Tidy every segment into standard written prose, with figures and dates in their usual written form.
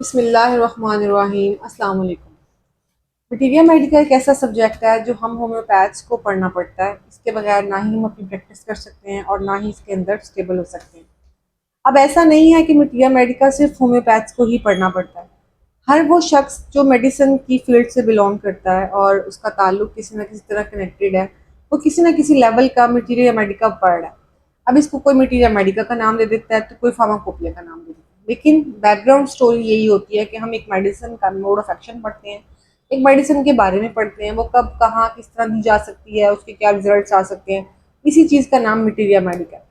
बिस्मिल्लाहिर्रहमानिर्रहीम। अस्सलाम वालेकुम। मटीरियल मेडिका एक ऐसा सब्जेक्ट है जो हम होम्योपैथ्स को पढ़ना पड़ता है। इसके बगैर ना ही हम अपनी प्रैक्टिस कर सकते हैं और ना ही इसके अंदर स्टेबल हो सकते हैं। अब ऐसा नहीं है कि मटीरियल मेडिका सिर्फ होम्योपैथ्स को ही पढ़ना पड़ता है। हर वो शख्स जो मेडिसिन की फील्ड से बिलोंग करता है और उसका ताल्लुक किसी न किसी तरह कनेक्टेड है, वो किसी न किसी लेवल का मटीरियल मेडिका पढ़ रहा है। अब इसको कोई मटीरियल मेडिका का नाम दे देता है तो कोई फार्माकोपिया का नाम दे देता है, लेकिन बैकग्राउंड स्टोरी यही होती है कि हम एक मेडिसिन का मोड ऑफ एक्शन पढ़ते हैं, एक मेडिसिन के बारे में पढ़ते हैं, वो कब कहाँ किस तरह दी जा सकती है, उसके क्या रिजल्ट आ सकते हैं। इसी चीज़ का नाम मटीरियल मेडिका है।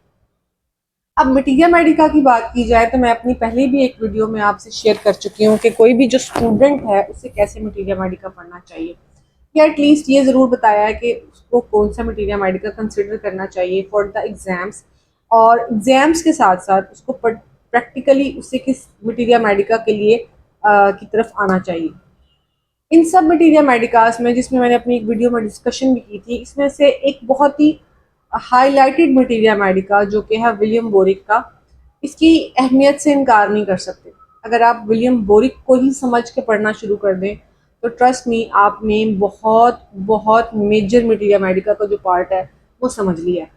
अब मटीरियल मेडिका की बात की जाए तो मैं अपनी पहले भी एक वीडियो में आपसे शेयर कर चुकी हूँ कि कोई भी जो स्टूडेंट है उसे कैसे मटीरियल मेडिका पढ़ना चाहिए, या एटलीस्ट ये ज़रूर बताया है कि उसको कौन सा मटीरियल मेडिका कंसिडर करना चाहिए फॉर द एग्ज़ाम्स, और एग्ज़ाम्स के साथ साथ उसको प्रैक्टिकली उसे किस मटीरियल मेडिका के लिए की तरफ आना चाहिए। इन सब मटीरियल मेडिकास में, जिसमें मैंने अपनी एक वीडियो में डिस्कशन भी की थी, इसमें से एक बहुत ही हाईलाइटेड मटीरियल मेडिका जो कि है विलियम बोरिक का, इसकी अहमियत से इनकार नहीं कर सकते। अगर आप विलियम बोरिक को ही समझ के पढ़ना शुरू कर दें तो ट्रस्ट मी, आपने बहुत बहुत मेजर मटीरियल मेडिका का जो पार्ट है वो समझ लिया है।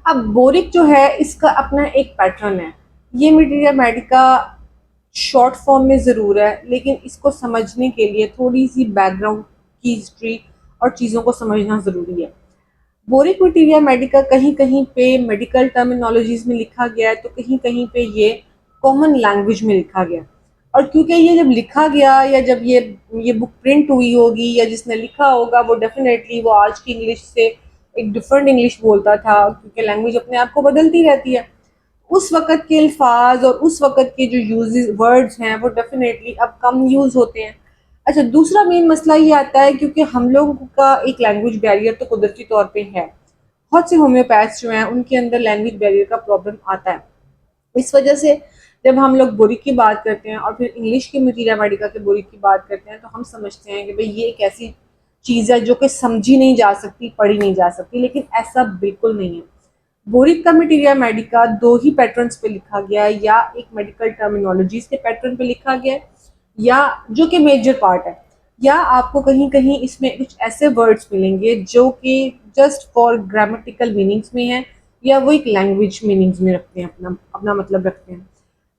अब बोरिक जो है इसका अपना एक पैटर्न है। ये मटीरियल मेडिका शॉर्ट फॉर्म में ज़रूर है, लेकिन इसको समझने के लिए थोड़ी सी बैकग्राउंड की हिस्ट्री और चीज़ों को समझना ज़रूरी है। बोरिक मटीरियल मेडिका कहीं कहीं पे मेडिकल टर्मिनोलॉजीज में लिखा गया है, तो कहीं कहीं पे ये कॉमन लैंग्वेज में लिखा गया। और क्योंकि ये जब लिखा गया, या जब ये बुक प्रिंट हुई होगी, या जिसने लिखा होगा वो डेफिनेटली वो आज की इंग्लिश से एक डिफरेंट इंग्लिश बोलता था, क्योंकि लैंग्वेज अपने आप को बदलती रहती है। उस वक़्त के अल्फाज और उस वक़्त के जो यूज़ वर्ड्स हैं वो डेफ़िनेटली अब कम यूज़ होते हैं। अच्छा, दूसरा मेन मसला ये आता है क्योंकि हम लोगों का एक लैंग्वेज बैरियर तो कुदरती तौर पे है। बहुत से होम्योपैथ्स जो हैं उनके अंदर लैंग्वेज बैरियर का प्रॉब्लम आता है। इस वजह से जब हम लोग बोरिक की बात करते हैं और फिर इंग्लिश की मटीरियल मेडिका के बोरिक की बात करते हैं, तो हम समझते हैं कि भाई ये एक ऐसी चीज़ है जो कि समझी नहीं जा सकती, पढ़ी नहीं जा सकती, लेकिन ऐसा बिल्कुल नहीं है। बोरिक का मटीरियल मेडिका दो ही पैटर्न्स पे लिखा गया है, या एक मेडिकल टर्मिनोलॉजीज के पैटर्न पे लिखा गया है, या जो कि मेजर पार्ट है, या आपको कहीं कहीं इसमें कुछ ऐसे वर्ड्स मिलेंगे जो कि जस्ट फॉर ग्रामेटिकल मीनिंग्स में है, या वो एक लैंग्वेज मीनिंग्स में रखते हैं, अपना अपना मतलब रखते हैं।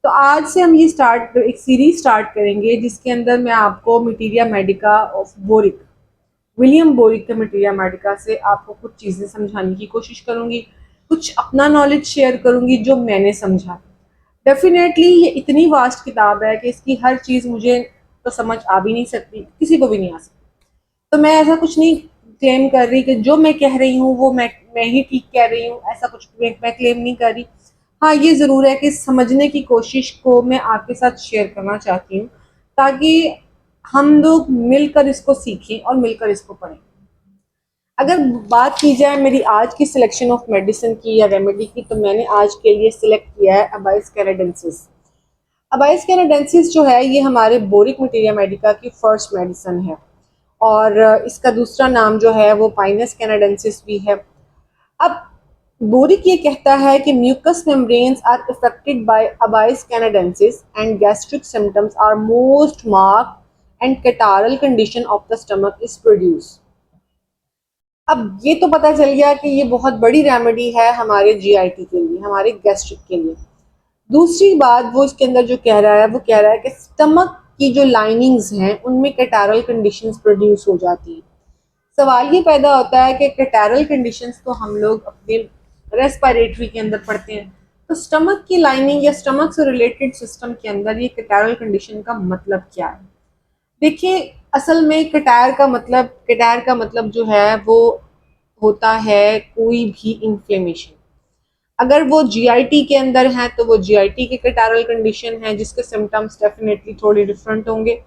तो आज से हम ये एक सीरीज स्टार्ट करेंगे जिसके अंदर मैं आपको material Medica of boric, William boric के मटीरियल मेडिका से आपको कुछ चीज़ें समझाने की कोशिश करूँगी, कुछ अपना नॉलेज शेयर करूँगी जो मैंने समझा। डेफिनेटली ये इतनी वास्ट किताब है कि इसकी हर चीज़ मुझे तो समझ आ भी नहीं सकती, किसी को भी नहीं आ सकती। तो मैं ऐसा कुछ नहीं क्लेम कर रही कि जो मैं कह रही हूँ वो मैं ही ठीक कह रही हूँ, ऐसा कुछ मैं क्लेम नहीं कर रही। हाँ, ये ज़रूर है कि समझने की कोशिश को मैं आपके साथ शेयर करना चाहती हूँ, ताकि हम लोग मिलकर इसको सीखें और मिलकर इसको पढ़ें। अगर बात की जाए मेरी आज की सिलेक्शन ऑफ मेडिसिन की या रेमेडी की, तो मैंने आज के लिए सिलेक्ट किया है अबाइस कैनाडेंसिस। अबाइस कैनाडेंसिस जो है ये हमारे बोरिक मटीरियल मेडिका की फर्स्ट मेडिसिन है, और इसका दूसरा नाम जो है वो पाइनस कैनाडेंसिस भी है। अब बोरिक ये कहता है कि mucous membranes are affected by Abies canadensis and gastric symptoms are most marked and catarrhal condition of the stomach is produce. अब ये तो पता चल गया कि ये बहुत बड़ी रेमेडी है हमारे जीआईटी के लिए, हमारे गैस्ट्रिक के लिए। दूसरी बात वो इसके अंदर जो कह रहा है, वो कह रहा है कि स्टमक की जो लाइनिंग्स हैं उनमें कैटारल कंडीशंस प्रोड्यूस हो जाती हैं। सवाल ये पैदा होता है कि कैटारल कंडीशंस तो हम लोग अपने रेस्पिरेटरी के अंदर पढ़ते हैं, तो स्टमक की लाइनिंग या स्टमक से रिलेटेड सिस्टम के अंदर ये कैटारल कंडीशन का मतलब क्या है। देखिए, असल में कटार का मतलब जो है वो होता है कोई भी इंफ्लेमेशन। अगर वो जीआईटी के अंदर है तो वो जीआईटी के कटारल कंडीशन है, जिसके सिम्टम्स डेफिनेटली थोड़े डिफरेंट होंगे।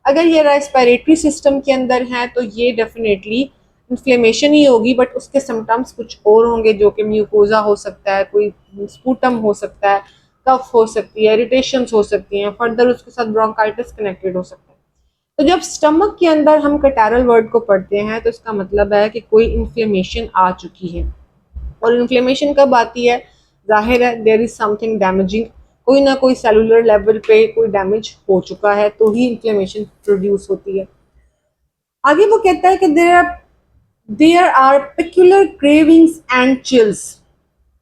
अगर ये रेस्पिरेटरी सिस्टम के अंदर है तो ये डेफिनेटली इन्फ्लेमेशन ही होगी, बट उसके सिम्टम्स कुछ और होंगे, जो कि म्यूकोजा हो सकता है, कोई स्पूटम हो सकता है, कफ हो सकती है, इरिटेशंस हो सकती हैं, फर्दर उसके साथ ब्रोंकाइटिस कनेक्टेड हो सकता है। तो जब स्टमक के अंदर हम कटारल वर्ड को पढ़ते हैं तो इसका मतलब है कि कोई इन्फ्लेमेशन आ चुकी है। और इन्फ्लेमेशन कब आती है? जाहिर है देयर इज समथिंग डैमेजिंग, कोई ना कोई सेलुलर लेवल पे कोई डैमेज हो चुका है, तो ही इन्फ्लेमेशन प्रोड्यूस होती है। आगे वो कहता है कि there are peculiar cravings and chills.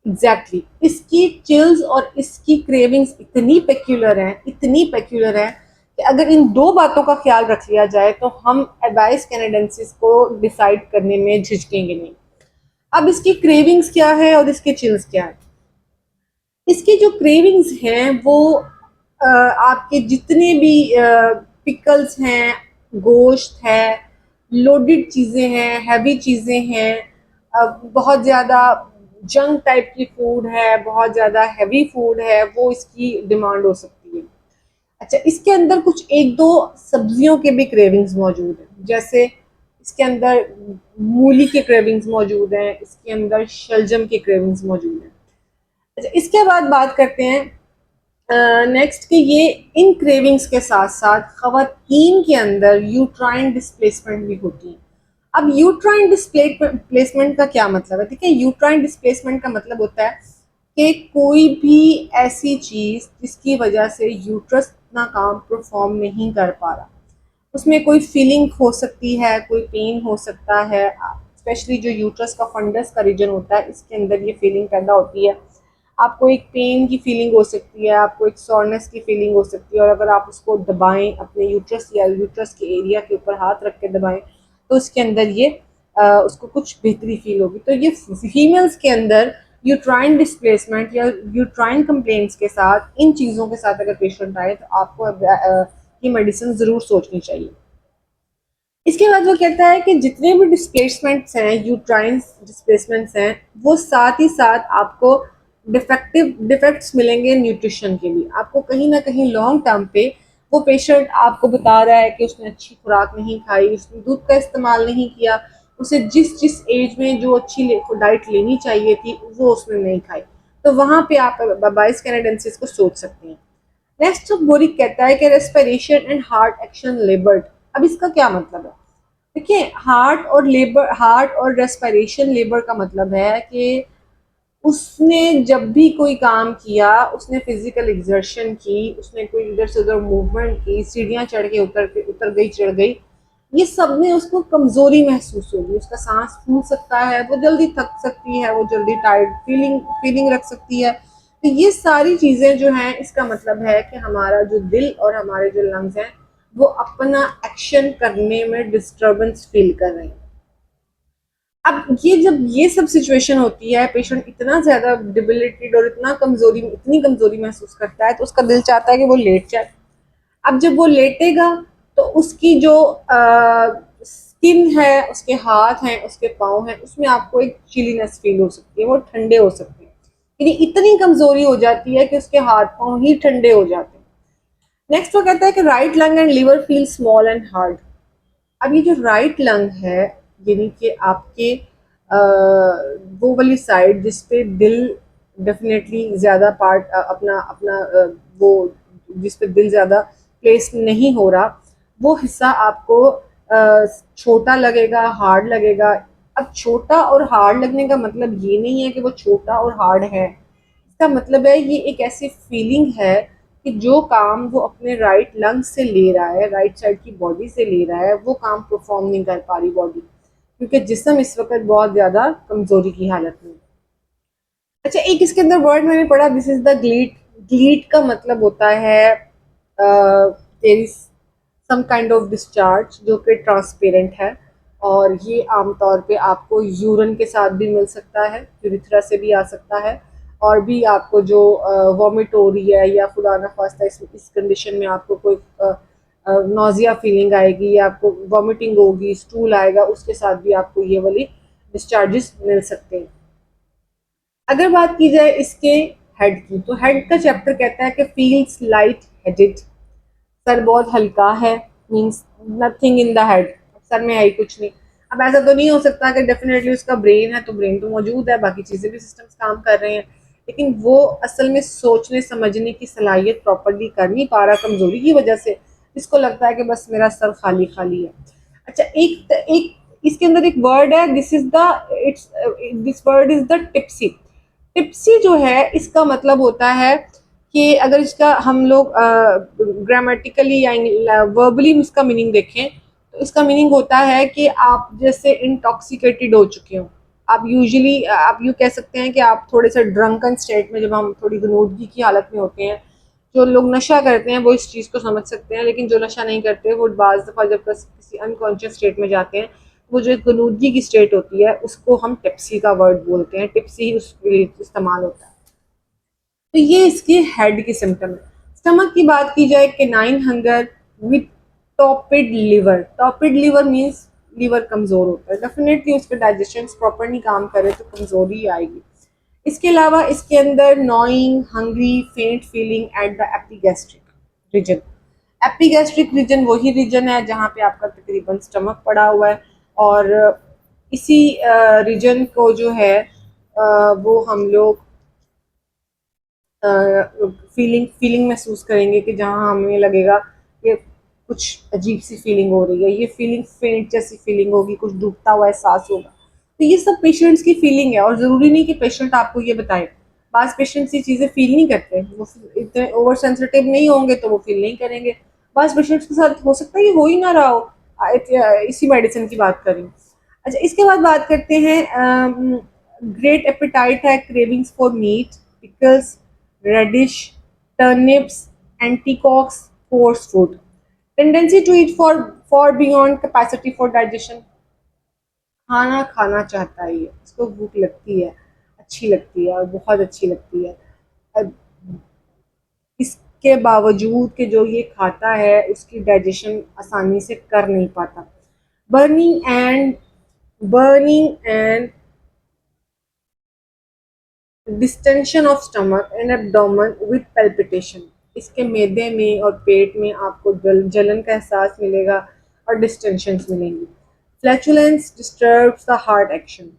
Exactly, इसकी चिल्स और इसकी क्रेविंग्स इतनी पेक्युलर है, इतनी पेक्युलर है कि अगर इन दो बातों का ख्याल रख लिया जाए तो हम एबाइस कैनेडेंसिस को डिसाइड करने में झिझकेंगे नहीं। अब इसकी क्रेविंग्स क्या है और इसके चिल्स क्या है? इसकी जो क्रेविंग्स हैं वो आपके जितने भी पिकल्स हैं, गोश्त है, लोडेड चीज़ें हैं, हैवी चीज़ें हैं, बहुत ज़्यादा जंक टाइप की फूड है, बहुत ज़्यादा हैवी फूड है, वो इसकी डिमांड हो सकती है। अच्छा, इसके अंदर कुछ एक दो सब्जियों के भी क्रेविंग्स मौजूद हैं, जैसे इसके अंदर मूली के क्रेविंग्स मौजूद हैं, इसके अंदर शलजम के क्रेविंग्स मौजूद हैं। अच्छा, इसके बाद बात करते हैं नेक्स्ट कि ये इन क्रेविंग्स के साथ साथ खवातीन के अंदर यूट्राइन डिस्प्लेसमेंट भी होती है। अब यूट्राइन डिस्प्लेसमेंट का क्या मतलब है? देखिए, यूट्राइन डिस्प्लेसमेंट का मतलब होता है कि कोई भी ऐसी चीज जिसकी वजह से यूट्रस अपना काम परफॉर्म नहीं कर पा रहा, उसमें कोई फीलिंग हो सकती है, कोई पेन हो सकता है, स्पेशली जो यूट्रस का फंडस का रीजन होता है, इसके अंदर ये फीलिंग पैदा होती है। आपको एक पेन की फीलिंग हो सकती है, आपको एक सॉरनेस की फीलिंग हो सकती है, और अगर आप उसको दबाएं, अपने यूट्रस या यूट्रस के एरिया के ऊपर हाथ रख के दबाएं, तो उसके अंदर ये उसको कुछ बेहतरी फील होगी। तो ये फीमेल्स के अंदर यूट्राइन डिस्प्लेसमेंट या यूट्राइन कंप्लेंट्स के साथ, इन चीज़ों के साथ अगर पेशेंट आए तो आपको ये मेडिसिन ज़रूर सोचनी चाहिए। इसके बाद वो कहता है कि जितने भी डिस्प्लेसमेंट्स हैं, यूट्राइन डिस्प्लेसमेंट्स हैं, वो साथ ही साथ आपको डिफेक्ट्स मिलेंगे न्यूट्रिशन के भी। आपको कहीं ना कहीं लॉन्ग टर्म पे वो पेशेंट आपको बता रहा है कि उसने अच्छी खुराक नहीं खाई, उसने दूध का इस्तेमाल नहीं किया, उसे जिस जिस एज में जो अच्छी डाइट लेनी चाहिए थी वो उसने नहीं खाई, तो वहाँ पे आप बाइस कैनेडेंसिस को सोच सकते हैं। नेक्स्ट बोरिक कहता है कि रेस्पिरेशन एंड हार्ट एक्शन लेबर्ड। अब इसका क्या मतलब है? देखिए, हार्ट और रेस्पिरेशन लेबर का मतलब है कि उसने जब भी कोई काम किया, उसने फिजिकल एग्जर्शन की, उसने कोई इधर से उधर मूवमेंट की, सीढ़ियां चढ़ के उतर गई, चढ़ गई, ये सब में उसको कमजोरी महसूस होगी, उसका सांस फूल सकता है, वो जल्दी थक सकती है, वो जल्दी टायर्ड फीलिंग रख सकती है। तो ये सारी चीजें जो हैं, इसका मतलब है कि हमारा जो दिल और हमारे जो लंग्स हैं वो अपना एक्शन करने में डिस्टर्बेंस फील कर रहे हैं। अब ये जब ये सब सिचुएशन होती है, पेशेंट इतना ज्यादा डिबिलिटेड और इतनी कमजोरी महसूस करता है, तो उसका दिल चाहता है कि वो लेट जाए। अब जब वो लेटेगा तो उसकी जो स्किन है, उसके हाथ हैं, उसके पाँव हैं, उसमें आपको एक चिलीनेस फील हो सकती है, वो ठंडे हो सकते हैं। यानी इतनी कमजोरी हो जाती है कि उसके हाथ पाँव ही ठंडे हो जाते हैं। नेक्स्ट वो कहता है कि right lung and liver feel small and hard. अब ये जो राइट लंग है, यानी कि आपके वो वाली साइड जिस पे दिल डेफिनेटली ज़्यादा पार्ट अपना अपना वो जिस पे दिल ज़्यादा प्लेस नहीं हो रहा, वो हिस्सा आपको छोटा लगेगा, हार्ड लगेगा। अब छोटा और हार्ड लगने का मतलब ये नहीं है कि वो छोटा और हार्ड है, इसका मतलब है ये एक ऐसी फीलिंग है कि जो काम वो अपने राइट लंग से ले रहा है, राइट साइड की बॉडी से ले रहा है, वो काम परफॉर्म नहीं कर पा रही बॉडी, क्योंकि जिस्म इस वक्त बहुत ज्यादा कमजोरी की हालत में। अच्छा, एक इसके अंदर वर्ड मैंने पढ़ा, this is the gleet. Gleet का मतलब होता है there is some kind of discharge जो कि ट्रांसपेरेंट है, और ये आमतौर पे आपको यूरिन के साथ भी मिल सकता है, यूरिथ्रा से भी आ सकता है, और भी आपको जो वॉमिट हो रही है या खुदा ना खास्ता इस कंडीशन में आपको कोई नोजिया फीलिंग आएगी या आपको वॉमिटिंग होगी, स्टूल आएगा, उसके साथ भी आपको ये वाली डिस्चार्जेस मिल सकते हैं। अगर बात की जाए इसके हेड की, तो हेड का चैप्टर कहता है कि फील्स लाइट हेडेड। सर बहुत हल्का है, means nothing in the head, sir में है ही कुछ नहीं। अब ऐसा तो नहीं हो सकता कि डेफिनेटली उसका ब्रेन है, तो ब्रेन तो मौजूद है, बाकी चीज़ें भी सिस्टम्स काम कर रहे हैं, लेकिन वो असल में सोचने समझने की सलाहियत प्रॉपरली कर नहीं पा रहा कमजोरी की वजह से। इसको लगता है कि बस मेरा सर खाली खाली है। अच्छा, एक इसके अंदर एक वर्ड है, this word is the tipsy. Tipsy जो है, इसका मतलब होता है कि अगर इसका हम लोग ग्रामेटिकली या वर्बली इसका मीनिंग देखें तो इसका मीनिंग होता है कि आप जैसे इंटॉक्सिकेटेड हो चुके हो। आप यूजुअली आप यूँ कह सकते हैं कि आप थोड़े से ड्रंकन स्टेट में, जब हम थोड़ी गनूदगी की हालत में होते हैं, जो लोग नशा करते हैं वो इस चीज़ को समझ सकते हैं, लेकिन जो नशा नहीं करते वो बाज़ दफ़ा जब किसी अनकॉन्शियस स्टेट में जाते हैं, वो जो एक गनूदगी की स्टेट होती है उसको हम टिप्सी का वर्ड बोलते हैं, टिप्सी उसके लिए इस्तेमाल होता है। तो ये इसके हेड की सिम्टम है। स्टमक की बात की जाए कि nine hunger with torpid liver. Torpid liver means liver कमज़ोर होता है, डेफिनेटली उसका डाइजेशन प्रॉपर नहीं काम करे तो कमज़ोरी आएगी। इसके अलावा इसके अंदर नॉइंग, हंग्री, फेंट feeling at the epigastric region. Epigastric region वही रीजन है जहाँ पे आपका तकरीबन स्टमक पड़ा हुआ है, और इसी रीजन को जो है वो हम लोग फीलिंग महसूस करेंगे कि जहाँ हमें लगेगा कि कुछ अजीब सी फीलिंग हो रही है, ये फीलिंग फेंट जैसी फीलिंग होगी, कुछ डूबता हुआ एहसास होगा। तो ये सब पेशेंट्स की फीलिंग है, और ज़रूरी नहीं कि पेशेंट आपको ये बताए। बाज़ पेशेंट्स ये चीज़ें फील नहीं करते, वो इतने ओवर सेंसिटिव नहीं होंगे तो वो फील नहीं करेंगे। बाज़ पेशेंट्स के साथ हो सकता है ये हो ही ना रहा हो। इसी मेडिसिन की बात करें। अच्छा, इसके बाद बात करते हैं, ग्रेट एपेटाइट है, cravings for meat, pickles, radish, turnips, artichokes, coarse food, tendency to eat far beyond capacity for digestion. खाना खाना चाहता है, ये इसको भूख लगती है, अच्छी लगती है और बहुत अच्छी लगती है। अब इसके बावजूद कि जो ये खाता है उसकी डाइजेशन आसानी से कर नहीं पाता। Burning and burning and distension of stomach and abdomen with palpitation. इसके मैदे में और पेट में आपको जलन का एहसास मिलेगा और डिस्टेंशंस मिलेंगी। Flatulence disturbs the heart action.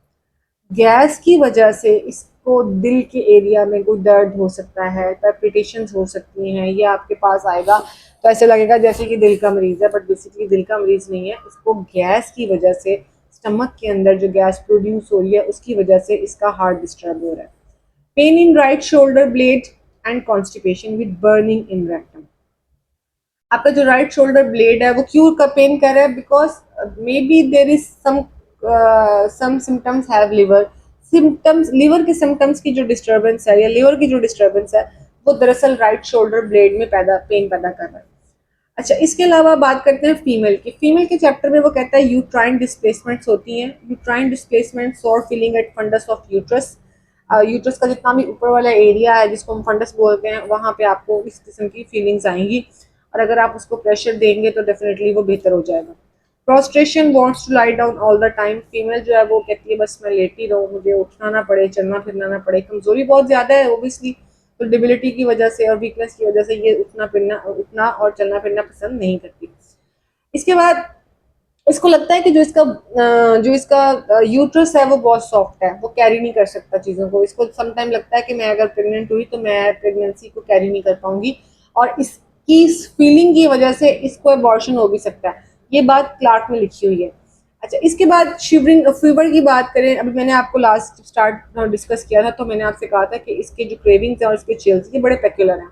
Gas की वजह से इसको दिल के एरिया में कोई दर्द हो सकता है, पैल्पिटेशंस हो सकती हैं, ये आपके पास आएगा तो ऐसे लगेगा जैसे कि दिल का मरीज़ है, बट बेसिकली दिल का मरीज़ नहीं है। इसको गैस की वजह से, स्टमक के अंदर जो गैस प्रोड्यूस हो रही है उसकी वजह से इसका हार्ट डिस्टर्ब हो रहा है। Pain in right shoulder blade and constipation with burning in rectum. आपका जो राइट शोल्डर ब्लेड है वो क्यों का पेन कर रहा है? Because maybe there is some symptoms have liver symptoms. Liver के सिम्टम्स की जो डिस्टर्बेंस है या लिवर की जो डिस्टर्बेंस है वो दरअसल राइट शोल्डर ब्लेड में पेन पैदा कर रहा है। अच्छा, इसके अलावा बात करते हैं फीमेल की। फीमेल के चैप्टर में वो कहता है यूट्राइन डिस्प्लेसमेंट्स होती हैं। Uterine displacement, sore feeling at fundus of uterus. Uterus का जितना भी ऊपर वाला एरिया है जिसको हम फंडस बोलते हैं, वहाँ पे आपको इस किस्म की फीलिंग्स आएंगी, और अगर आप उसको प्रेशर देंगे तो डेफिनेटली वो बेहतर हो जाएगा। Prostration, wants to lie down all the time. Female जो है वो कहती है बस मैं लेटी रहूँ, मुझे उठना ना पड़े, चलना फिरना ना पड़े। कमजोरी बहुत ज़्यादा है ओबियसली, तो डिबिलिटी की वजह से और वीकनेस की वजह से ये उठना और चलना फिरना पसंद नहीं करती। इसके बाद इसको लगता है कि जो इसका यूट्रस है वो बहुत सॉफ्ट है, वो कैरी नहीं कर सकता चीज़ों को। इसको समटाइम लगता है कि मैं अगर प्रेग्नेंट हुई तो मैं प्रेगनेंसी को कैरी नहीं कर पाऊंगी, और इसकी फीलिंग की वजह से इसको अबॉर्शन हो भी सकता है। ये बात क्लार्क में लिखी हुई है। अच्छा, इसके बाद शिवरिंग फीवर की बात करें। अभी मैंने आपको लास्ट स्टार्ट डिस्कस किया था तो मैंने आपसे कहा था कि इसके जो क्रेविंग्स हैं और इसके चिल्स ये बड़े पेक्युलर हैं,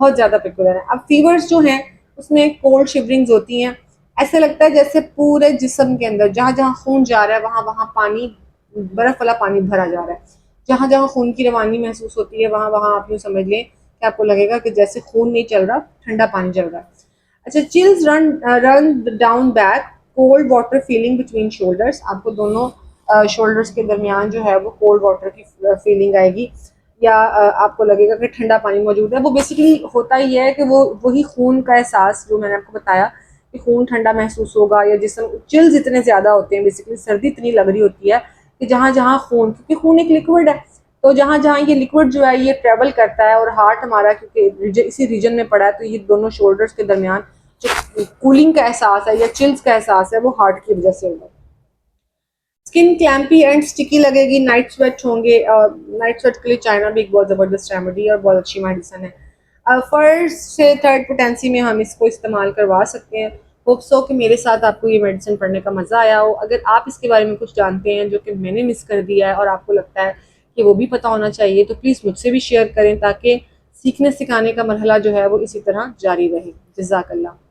बहुत ज़्यादा पेक्युलर हैं। अब फीवर्स जो हैं उसमें कोल्ड शिवरिंग्स होती हैं। ऐसे लगता है जैसे पूरे जिस्म के अंदर जहाँ जहाँ खून जा रहा है वहाँ वहाँ पानी, बर्फ वाला पानी भरा जा रहा है। जहाँ जहाँ खून की रवानी महसूस होती है वहाँ वहाँ आप यूँ समझ लें कि आपको लगेगा कि जैसे खून नहीं चल रहा, ठंडा पानी चल रहा है। अच्छा, chills run down back, cold water feeling between shoulders. आपको दोनों शोल्डर्स के दरमियान जो है वो कोल्ड वाटर की फीलिंग आएगी, या आपको लगेगा कि ठंडा पानी मौजूद है। वो बेसिकली होता ही है कि वो वही खून का एहसास जो मैंने आपको बताया कि खून ठंडा महसूस होगा, या जिसम चिल्स इतने ज़्यादा होते हैं, बेसिकली सर्दी इतनी लग रही होती है कि जहाँ जहाँ खून, क्योंकि खून एक लिक्विड है, तो जहाँ जहाँ ये लिक्विड जो है ये ट्रेवल करता है, और हार्ट हमारा क्योंकि इसी रीजन में पड़ा है, तो ये दोनों शोल्डर्स के दरमियान जो कूलिंग का एहसास है या चिल्स का एहसास है वो हार्ट की वजह से होगा। स्किन क्लैम्पी एंड स्टिकी लगेगी, नाइट स्वेट होंगे। नाइट स्वेट के लिए चाइना भी एक बहुत ज़बरदस्त रेमेडी और बहुत अच्छी मेडिसन है। फर्स्ट से थर्ड पोटेंसी में हम इसको इस्तेमाल करवा सकते हैं। होप सो कि मेरे साथ आपको ये मेडिसिन पढ़ने का मज़ा आया हो। अगर आप इसके बारे में कुछ जानते हैं जो कि मैंने मिस कर दिया है और आपको लगता है कि वो भी पता होना चाहिए, तो प्लीज़ मुझसे भी शेयर करें ताकि सीखने सिखाने का मरहला जो है वो इसी तरह जारी रहे। जज़ाकल्लाह।